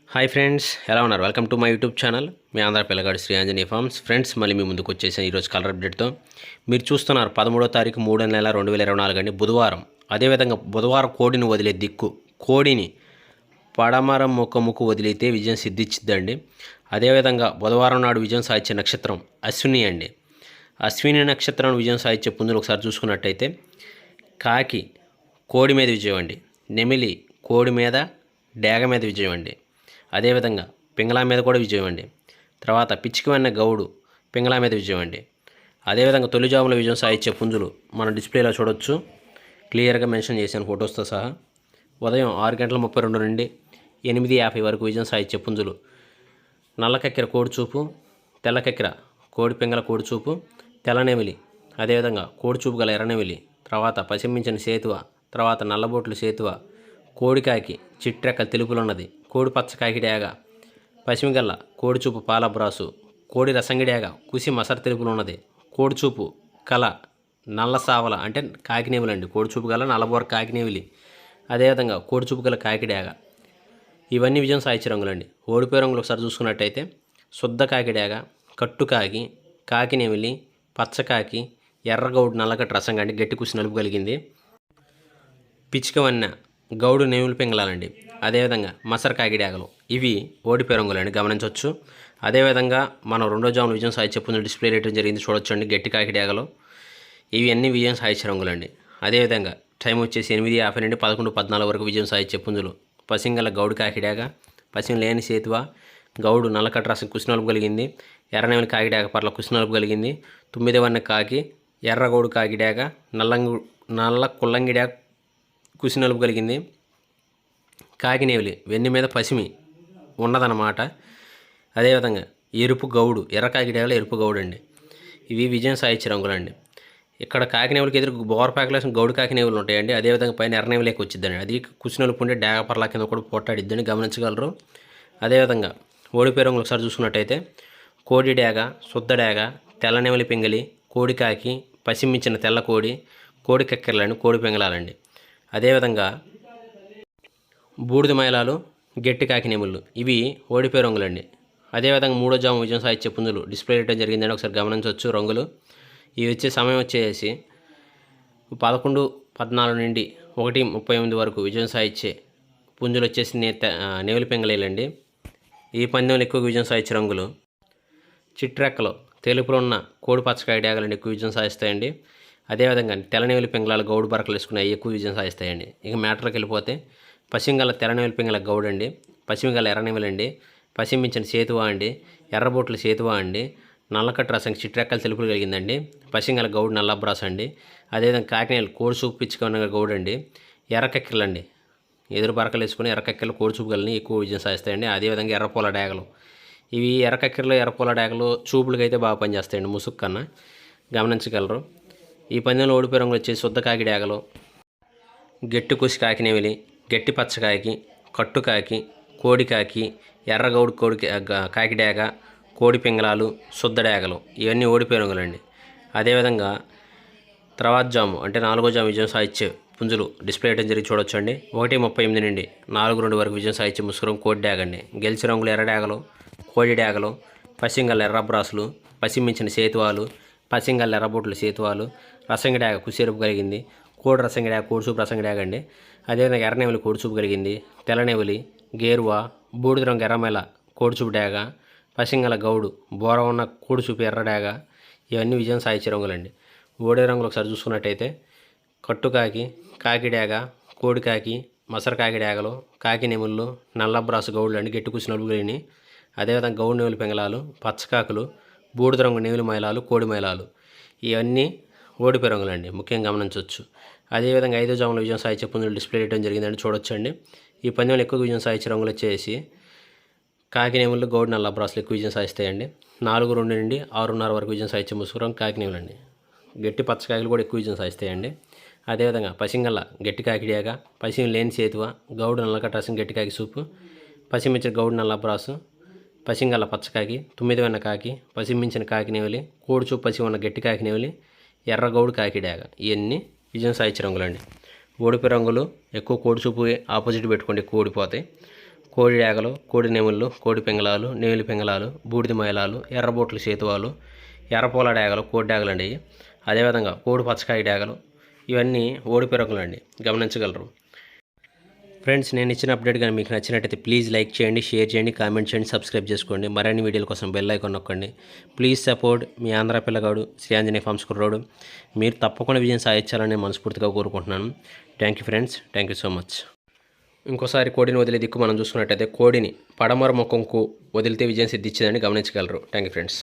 Hi friends, ఎలా ఉన్నారు? Welcome to my YouTube channel. మీ ఆంధ్ర పిల్లగాడు శ్రీ ఆంజనేయ ఫార్మ్స్. ఫ్రెండ్స్, మళ్ళీ మీ ముందుకు వచ్చేసాను ఈరోజు కలర్ అప్డేట్తో. మీరు చూస్తున్నారు 13వ తారీఖు 3వ నెల 2024 అండి, బుధవారం. అదేవిధంగా బుధవారం కోడిని వదిలే దిక్కు, కోడిని పడమర ముఖముకు వదిలితే విజయం సిద్ధించిద్దండి. అదేవిధంగా బుధవారం నాడు విజయం సాధించే నక్షత్రం అశ్విని అండి. అశ్విని నక్షత్రం విజయం సాధించే పుంజులు ఒకసారి చూసుకున్నట్టయితే కాకి కోడి మీద విజయం అండి, నెమిలి కోడి మీద డేగ మీద విజయం అండి, అదేవిధంగా పింగళా మీద కూడా విజయం అండి. తర్వాత పిచ్చికవన్న గౌడు పింగళా మీద విజయం అండి. అదేవిధంగా తొలిజాముల విజయం సాధించే పుంజులు మన డిస్ప్లేలో చూడొచ్చు, క్లియర్గా మెన్షన్ చేశాను ఫొటోస్తో సహా. ఉదయం 6:32 నుండి 8:50 వరకు విజయం సాధించే పుంజులు నల్లకెక్కెర కోడిచూపు, తెల్లకెక్కెర కోడి పింగళ కోడిచూపు, తెల్లనెమిలి, అదేవిధంగా కోడిచూపు గల ఎర్రనెమిలి, తర్వాత పసిమించిన సేతువ, తర్వాత నల్లబొట్లు సేతువ, కోడికాకి చిట్రెక్కల తెలుపులున్నది, కోడి పచ్చకాకి డేగ, పసిమిగల్ల కోడిచూపు పాలబ్రాసు, కోడి రసంగిడేగ కుసి మసర తెలుపులు ఉన్నది, కోడిచూపు కల నల్ల సావల అంటే కాకినేవులు అండి, కోడిచూపు గల నల్లబోర కాకినేవిలి, అదేవిధంగా కోడిచూపు గల కాకిడేగ. ఇవన్నీ విజయం సాధించే రంగులండి. ఓడిపోయే రంగులు ఒకసారి చూసుకున్నట్టయితే శుద్ధ కాకిడేగ, కట్టుకాకి, కాకినేవిలి, పచ్చకాకి, ఎర్రగౌడు నల్లగట్టు రసంగా అండి, గట్టి కుసి నలుపు కలిగింది, పిచ్చికవన్న గౌడు నేవులు పింగళాలండి, అదేవిధంగా మసర కాకిడేగలు. ఇవి ఓడిపోయే రంగులండి, గమనించవచ్చు. అదేవిధంగా మనం రెండో జాములు విజయం సాధించే పుంజులు డిస్ప్లే రేయడం జరిగింది, చూడొచ్చండి. గట్టి కాకిడేగలు ఇవి అన్ని విజయం సాధించే రంగులండి. అదేవిధంగా టైం వచ్చేసి 8:50 నుండి 11:14 వరకు విజయం సాధించే పుంజులు పసింగల గౌడు కాకిడేగ, పసిం లేని సేతువ, గౌడు నల్లకట్ట రసం కుసినలుపు కలిగింది, ఎర్రనేమిలి కాకిడేగ పర్ల కుసినలుపు కలిగింది, 9వన్న కాకి ఎర్రగౌడు కాకిడేగ, నల్ల కుల్లంగిడేగ కుసినలుపు కలిగింది, కాకినేవిలి వెన్ని మీద పసిమి ఉన్నదన్నమాట. అదేవిధంగా ఎరుపు గౌడు ఎర్ర కాకిడేగలు ఎరుపు గౌడు అండి. ఇవి విజయం సాధించే రంగులండి. ఇక్కడ కాకినేవులకి ఎదురు బోర్పాకలేసిన గౌడు కాకినేవులు ఉంటాయండి. అదేవిధంగా పైన ఎర్రనేవులేకి వచ్చిద్దండి, అది కుసినలుపు ఉండే డేగ పర్ల కింద కూడా పొట్టాడిద్దని గమనించగలరు. అదేవిధంగా ఓడిపోయే రంగులు ఒకసారి చూసుకున్నట్టయితే కోడి డేగ, శుద్ధ డేగ, తెల్లనెమిలి పింగలి, కోడికాకి, పసిమించిన తెల్ల కోడి, కోడి కెక్కెరలండి, కోడి పింగళాలండి. అదేవిధంగా బూడిద మైలాలు, గట్టి కాకినేముళ్ళు ఇవి ఓడిపోయే రంగులండి. అదేవిధంగా మూడో జాము విజయం సాధించే పుంజులు డిస్ప్లే చేయడం జరిగిందని ఒకసారి గమనించవచ్చు రంగులు. ఇవి వచ్చే సమయం వచ్చేసి 11:14 నుండి 1:38 వరకు విజయం సాధించే పుంజులు వచ్చేసి నేవులి పింగళీలండి. ఈ పందెంలో ఎక్కువ విజయం సాధించే రంగులు చిట్రెక్కలు తెలుపులో ఉన్న కోడి పచ్చకాయ డేగలండి, ఎక్కువ విజయం సాధిస్తాయండి. అదేవిధంగా తెల్లనేవులి పింగళాలు గౌడు బరకలు వేసుకున్నాయి, ఎక్కువ విజయం సాధిస్తాయండి. ఇక మ్యాటర్కి వెళ్ళిపోతే పశ్చిమగల తెల్లనేవులి పింగళ గౌడు అండి, పశ్చిమగల ఎర్రనేవులండి, పశ్చిమించిన సేతువ అండి, ఎర్రబొట్లు సేతువ అండి, నల్లకట్టు రసం చిట్రెక్కలు తెలుపులు కలిగిందండి, పశ్చిమగల గౌడు నల్లబ్రాస్ అండి. అదేవిధంగా కాకినేలు కోడి చూపు పిచ్చుకున్న గౌడు అండి, ఎర్రకెక్కలండి ఎదురు బరకలు వేసుకుని ఎర్రకెక్కలు కోడి చూపు గలని ఎక్కువ విజయం సాధిస్తాయండి. అదేవిధంగా ఎర్రపూల డేగలు ఇవి ఎర్రకెక్కలు ఎర్రపూల డేగలు చూపులకైతే బాగా పనిచేస్తాయండి, ముసుగు కన్నా గమనించగలరు. ఈ పందెంలో ఓడిపోయే రంగులు వచ్చేసి శుద్ధ కాకి డేగలు, గట్టి కుసి కాకినేవిలి, గట్టి పచ్చకాకి, కట్టుకాకి, కోడికాకి, ఎర్రగౌడు కోడి కాకిడేగ, కోడి పింగళాలు, శుద్ధ డేగలు ఇవన్నీ ఓడిపోయే రంగులండి. అదేవిధంగా తర్వాత జాము అంటే 4వ జాము విజయం సాధించే పుంజులు డిస్ప్లే చేయడం జరిగి చూడొచ్చండి. 1:38 నుండి 4:02 వరకు విజయం సాధించే ముసుగురం కోడి డేగండి. గెలిచి రంగులు ఎర్ర డేగలు, కోడి డేగలు, పసింగల్ ఎర్రబ్రాసులు, పసిమించిన సేతువాలు, పసింగల్ ఎర్రబొట్లు సేతువాలు, రసంగిడేగ కుసేరుపు కలిగింది, కోడి రసంగిడేగ కోడిచూపు రసంగిడేగ అండి. అదేవిధంగా ఎర్రనేవులి కోడిచూపు కలిగింది, తెల్లనేవులి, గేరువ, బూడిద రంగు ఎర్రమేల కోడిచూపు డేగ, పసింగల గౌడు బోర ఉన్న కోడిచూపు ఎర్రడేగ ఇవన్నీ విజయం సాధించే రంగులండి. ఓడే రంగులు ఒకసారి చూసుకున్నట్టయితే కట్టుకాకి, కాకిడేగ, కోడికాకి, మసర కాకిడేగలు, కాకినెముళ్ళు, నల్లబ్రాసు గౌడులు అండి, గట్టి కుసి నలుపు కలిగినాయి. అదేవిధంగా గౌడు నేవులు పింగళాలు, పచ్చకాకులు, బూడిద రంగు నేవులు మైలాలు, కోడి మైలాలు ఇవన్నీ ఓడిపోయే రంగులండి, ముఖ్యంగా గమనించవచ్చు. అదేవిధంగా 5వ జాములో విజయం సాధించే పుంజులు డిస్ప్లే చేయడం జరిగిందని చూడొచ్చండి. ఈ పందెంలో ఎక్కువ విజయం సాధించే రంగులు వచ్చేసి కాకినేముళ్ళు, గౌడు నల్లబ్రాసులు ఎక్కువ విజయం సాధిస్తాయండి. 4:02 నుండి 6:30 వరకు విజయం సాధించే ముసుగురం కాకినేములండి. గట్టి పచ్చకాయలు కూడా ఎక్కువ విజయం సాధిస్తాయండి. అదేవిధంగా పసింగల్ల గట్టి కాకిడేగ, పసిమి లేని సేతువ, గౌడు నల్లకట్ట రసం గట్టి కాకి సూపు, పసిమించిన గౌడు నల్లబ్రాసు, పసింగల్ల పచ్చకాకి, 9వన్న కాకి, పసిమించిన కాకినేవలి, కోడిచూపు పసి ఉన్న గట్టి కాకినేవలి, ఎర్రగౌడు కాకిడేగ ఇవన్నీ విజయం సాధించే రంగులండి. ఓడిపోయే రంగులు ఎక్కువ కోడిచూపు ఆపోజిట్ పెట్టుకోండి, ఎక్కువ ఓడిపోతాయి. కోడి డేగలు, కోడి నెముళ్ళు, కోడి పింగళాలు, నెమిలి పింగళాలు, బూడిద మైలాలు, ఎర్రబోట్లు చేతువాలు, ఎర్రపూల డేగలు, కోడి డేగలు అండి. అదేవిధంగా కోడి పచ్చకాయ డేగలు, ఇవన్నీ ఓడి పిరకులు అండి, గమనించగలరు. ఫ్రెండ్స్, నేను ఇచ్చిన అప్డేట్ కానీ మీకు నచ్చినట్టయితే ప్లీజ్ లైక్ చేయండి, షేర్ చేయండి, కామెంట్ చేయండి, సబ్స్క్రైబ్ చేసుకోండి. మరిన్ని వీడియోల కోసం బెల్ ఐకాన్ నొక్కండి. ప్లీజ్ సపోర్ట్ మీ ఆంధ్ర పిల్లగాడు శ్రీ ఆంజనేయ ఫార్మ్స్ కుర్రోడు. మీరు తప్పకుండా విజయం సాధించాలని మనస్ఫూర్తిగా కోరుకుంటున్నాను. Thank you friends, thank you so much. ఇంకోసారి కోడిని వదిలే దిక్కు మనం చూసుకున్నట్టయితే కోడిని పడమర ముఖంకు వదిలితే విజయం సిద్ధించిందని గమనించగలరు. Thank you friends.